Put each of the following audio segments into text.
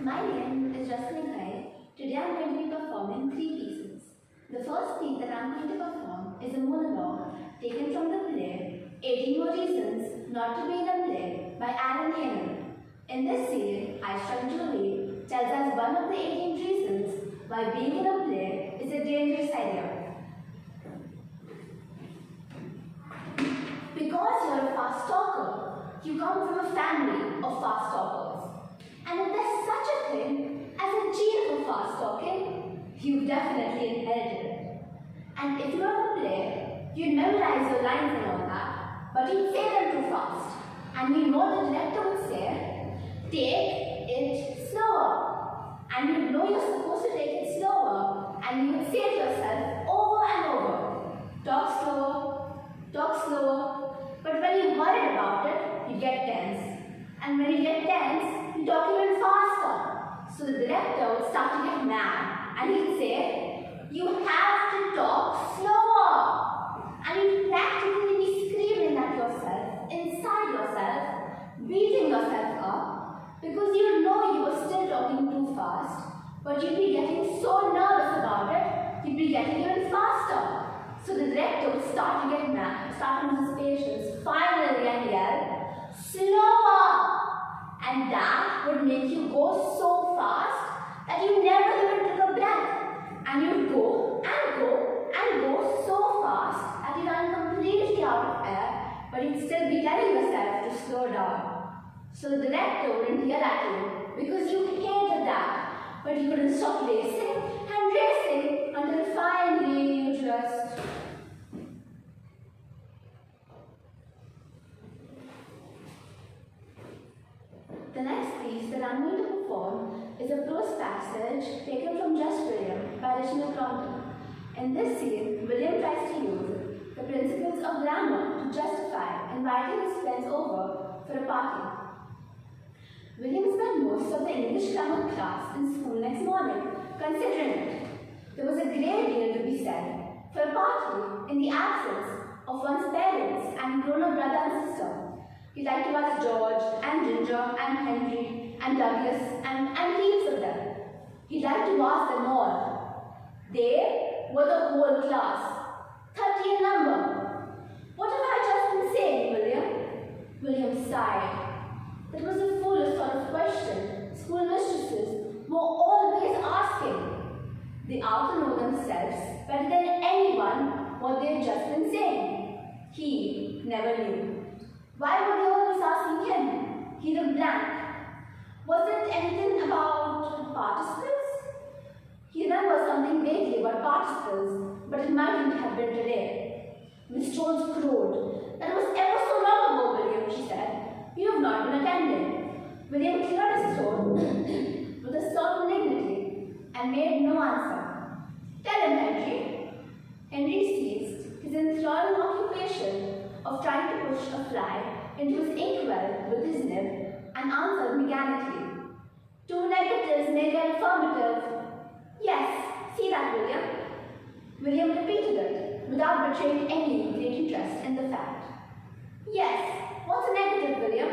My name is Ghai. Today I am going to be performing 3 pieces. The first piece that I am going to perform is a monologue taken from the play 18 More Reasons Not to Be in a Play by Alan Hainer. In this scene, Aisha Julie tells us one of the 18 reasons why being in a play is a dangerous idea. Because you are a fast talker, you come from a family of fast talkers. And if there's such a thing as a gene for fast talking, you've definitely inherited it. And if you're in a play, you'd memorize your lines and all that, but you'd say them too fast. And you know the director would say, take it slower. And you know you're supposed to take it slower, and you would say to yourself over and over, talk slower. But when you worried about it, you get tense. And when you get tense, you talk even faster. So the director would start to get mad, and he'd say, you have to talk slower. And you'd practically be screaming at yourself, inside yourself, beating yourself up, because you know you were still talking too fast, but you'd be getting so nervous about it, you'd be getting even faster. So the director would start to get mad, start to lose his patience, finally and yell, slower! And that would make you go so fast that you never even took a breath. And you'd go and go and go so fast that you ran completely out of air, but you'd still be telling yourself to slow down. So the director wouldn't yell at you because you hated that, but you couldn't stop racing and racing until finally you just... The next piece that I am going to perform is a prose passage taken from Jasmeh by Crompton. In this scene, William tries to use the principles of grammar to justify inviting his friends over for a party. William spent most of the English grammar class in school next morning considering it. There was a great deal to be said for a party in the absence of one's parents and grown-up brother and sister. He liked to ask George and Ginger and Henry and Douglas and heaps of them. He liked to ask them all. They were the whole class, 30 in number. What have I just been saying, William? William sighed. That was a foolish sort of question schoolmistresses were always asking. They ought to know themselves better than anyone what they had just been saying. He never knew. Why were they always asking him? He looked blank. Was it anything about participles? He remembered something vaguely about participles, but it mightn't have been today. Miss Jones crowed. That was ever so long ago, William, she said. You have not been attending. William cleared his throat with a certain dignity and made no answer. Tell him, Henry. Henry ceased his enthralling occupation of trying to push a fly into his inkwell with his nib and answered mechanically. 2 negatives make an affirmative. Yes, see that, William? William repeated it without betraying any great interest in the fact. Yes, what's a negative, William?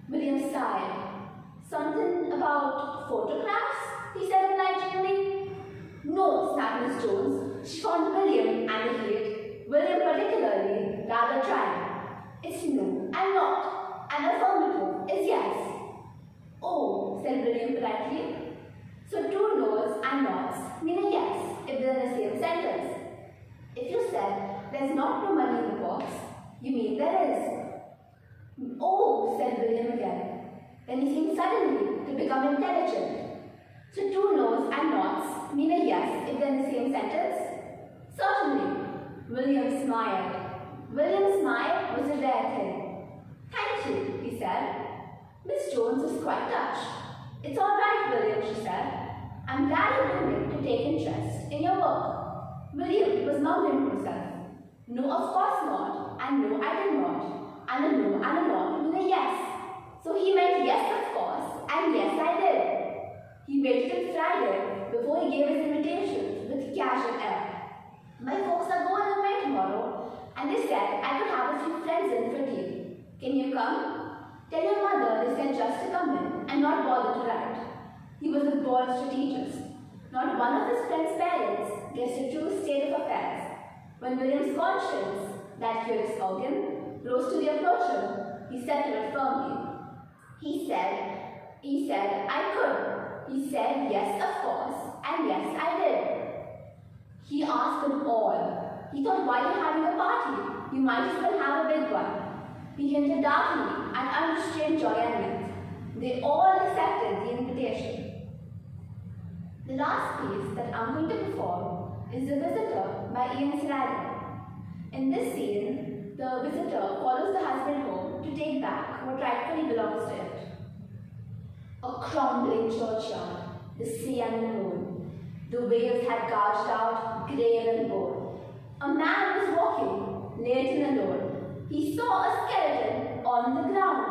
William sighed. Something about photographs, he said enlighteningly. No, snapped Miss Jones. She found William angry. William particularly rather tried. It's no and not. An affirmative is yes. Oh, said William politely. So 2 no's and nots mean a yes if they're in the same sentence. If you said there's not no money in the box, you mean there is. Oh, said William again. Then he seemed suddenly to become intelligent. So 2 no's and nots mean a yes if they're in the same sentence? Certainly. William smiled. William's smile was a rare thing. Thank you, he said. Miss Jones was quite touched. It's all right, William, she said. I'm glad you're beginning to take interest in your work. William was mumbling to himself. No, of course not. And no, I did not. And a no and a not mean a yes. So he meant yes, of course, and yes, I did. He waited till Friday before he gave his invitations with casual air. My folks are going away tomorrow, and they said I could have a few friends in for tea. Can you come? Tell your mother they said just to come in and not bother to write. He was a board strategist. Not one of his friend's parents guessed the true state of affairs. When William's conscience, that curious organ, rose to the approacher, he settled it firmly. He said, I could. He said, yes, of course, and yes, I did. He asked them all. He thought, why are you having a party? You might as well have a big one. He hinted darkly and unrestrained joy and mirth. They all accepted the invitation. The last piece that I'm going to perform is The Visitor by Ian Sradley. In this scene, the visitor follows the husband home to take back what rightfully belongs to it. A crumbling churchyard, the sea unknown. The waves had gouged out grave and bone. A man was walking, late and alone. He saw a skeleton on the ground.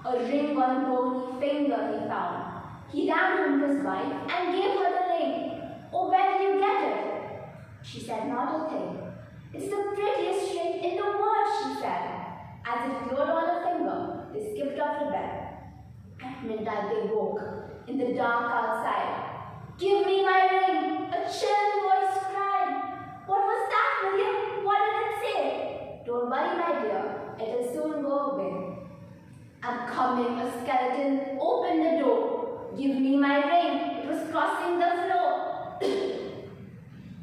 A ring on a bony finger he found. He ran home to his wife and gave her the ring. Oh, where did you get it? She said, not a thing. It's the prettiest ring in the world, she said. As it glowed on her finger, they skipped off to bed. At midnight they woke, in the dark outside. Give me my ring, a chill voice cried. What was that, William? What did it say? Don't worry, my dear, it'll soon go away. I'm coming, a skeleton, open the door. Give me my ring, it was crossing the floor.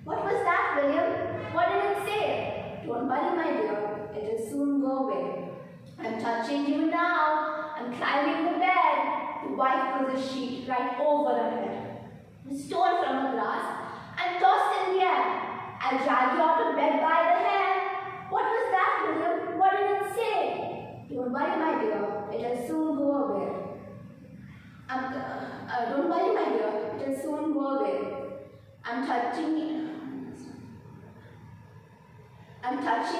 What was that, William? What did it say? Don't worry, my dear, it'll soon go away. I'm touching you now, I'm climbing the bed. The wife pulls a sheet right over her head. Stole from the grass and tossed in the air. I'll drag you out of bed by the hair. What was that, William? What did it say? Don't worry, my dear, it'll soon go away. Don't worry, my dear, it'll soon go away. I'm touching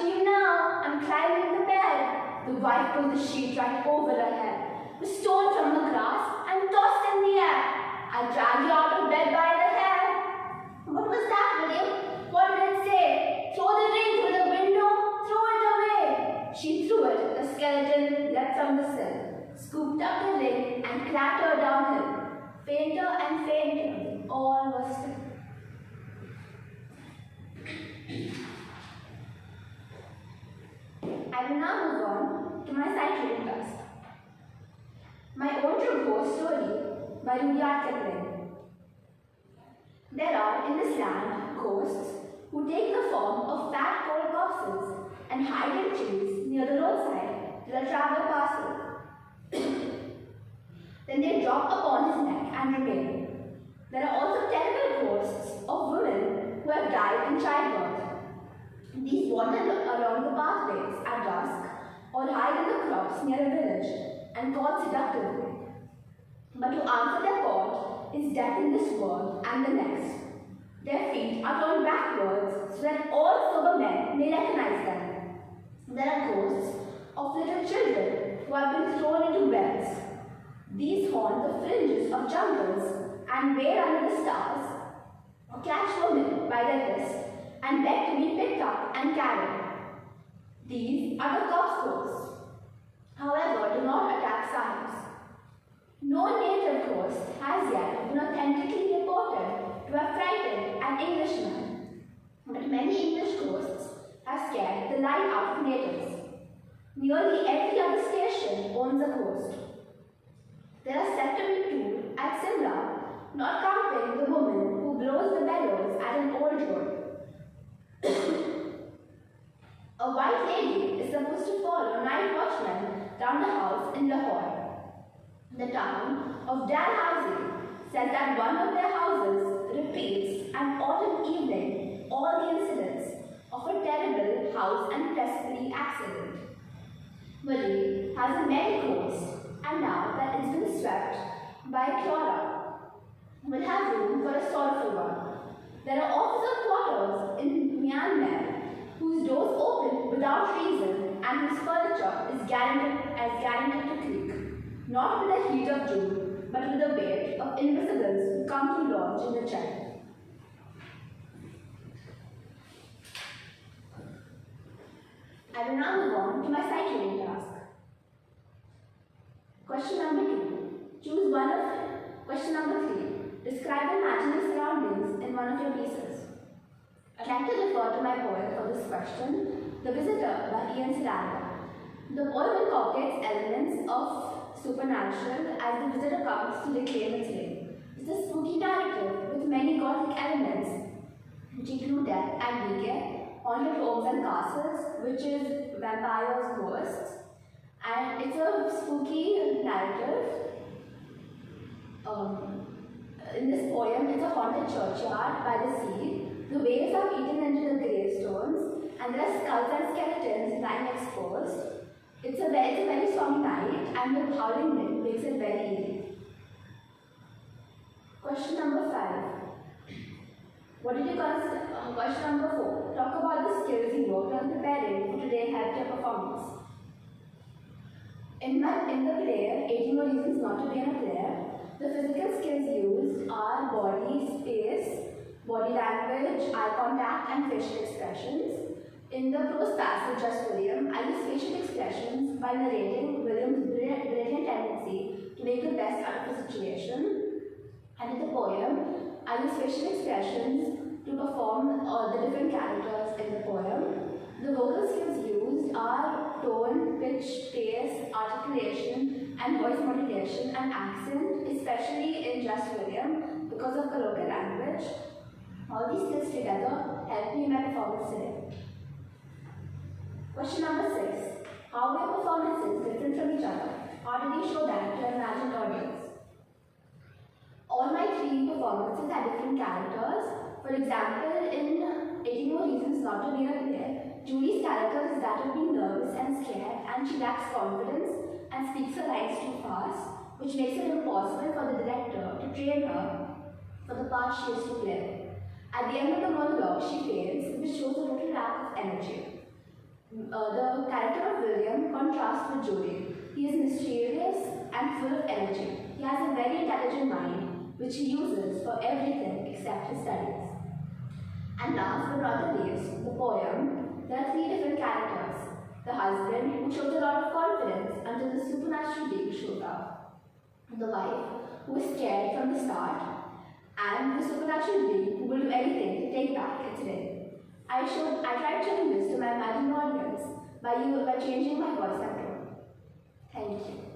you now. I'm climbing the bed. The wife pulled the sheet right over her head. Was torn from the grass and tossed in the air. I'll drag you out of bed by the hair. What was that, William? What did it say? Throw the ring through the window, throw it away. She threw it, the skeleton leapt from the sill, scooped up the ring and clattered downhill. Fainter and fainter, all was still. I will now move on to my sight reading task. My own true ghost story by Rudyard Kipling. There are in this land ghosts who take the form of fat cold corpses and hide in trees near the roadside till a traveler passes. Then they drop upon his neck and remain. There are also terrible ghosts of women who have died in childbirth. These wander along the pathways at dusk or hide in the crops near a village and call seductively. But to answer their call is death in this world and the next. Their feet are turned backwards so that all sober men may recognize them. There are ghosts of little children who have been thrown into wells. These haunt the fringes of jungles and wait under the stars, or catch women by their wrists and beg to be picked up and carried. These are the corpse ghosts. However, do not attack science. No native ghost has yet been authentically reported to have frightened an Englishman, but many English ghosts have scared the life out of natives. Nearly every other station owns a ghost. There are said to be 2 at Simla, not counting the woman who blows the bellows at an old road. A white lady is supposed to follow night watchmen round the house in Lahore. The town of Dalhousie says that one of their houses repeats an autumn evening all the incidents of a terrible house and pestry accident. Marie has a merry ghost, and now that it's been swept by Clara, will have room for a sorrowful one. There are officer quarters in Myanmar whose doors open without reason and whose furniture is guaranteed to creak, not with the heat of June, but with the weight of invisibles who come to lodge in the child. I will now move on to my sight reading task. Question number 2. Choose one of Question number 3. Describe the imaginary surroundings in one of your pieces. I'd like to refer to my poem for this question, The Visitor by Ian Siranda. The poem incorporates elements of supernatural as the visitor comes to reclaim its ring. It's a spooky narrative with many gothic elements, which include death and decay, haunted homes and castles, witches, vampires, ghosts, and it's a spooky narrative. In this poem, it's a haunted churchyard by the sea. The waves have eaten into the gravestones, and there are skulls and skeletons lying exposed. It's a very stormy night, and the howling wind makes it very eerie. Question number 5. What did you consider? Question number 4. Talk about the skills you worked on preparing for today helped your performance. In the play, 18 More Reasons Not to Be in a Player, the physical skills used are body, space, body language, eye contact, and facial expressions. In the prose passage, Just William, I use facial expressions by narrating William's brilliant tendency to make the best out of a situation. And in the poem, I use facial expressions to perform the different characters in the poem. The vocal skills used are tone, pitch, pace, articulation, and voice modulation and accent, especially in Just William because of the local language. All these skills together help me in my performance today. Question number 6. How were performances different from each other? How did you show that to an imagined audience? All my 3 performances had different characters. For example, in 18 More Reasons Not to Be in a Play, Julie's character is that of being nervous and scared, and she lacks confidence and speaks her lines too fast, which makes it impossible for the director to train her for the part she is to play. At the end of the monologue, she fails, which shows a total lack of energy. The character of William contrasts with Julie. He is mischievous and full of energy. He has a very intelligent mind, which he uses for everything except his studies. And last but not the least, the poem, there are 3 different characters. The husband, who shows a lot of confidence until the supernatural being shows up. The wife, who is scared from the start. And the supernatural being who will do anything to take back its ring. I tried showing this to my imagined audience by changing my voice and tone. Thank you.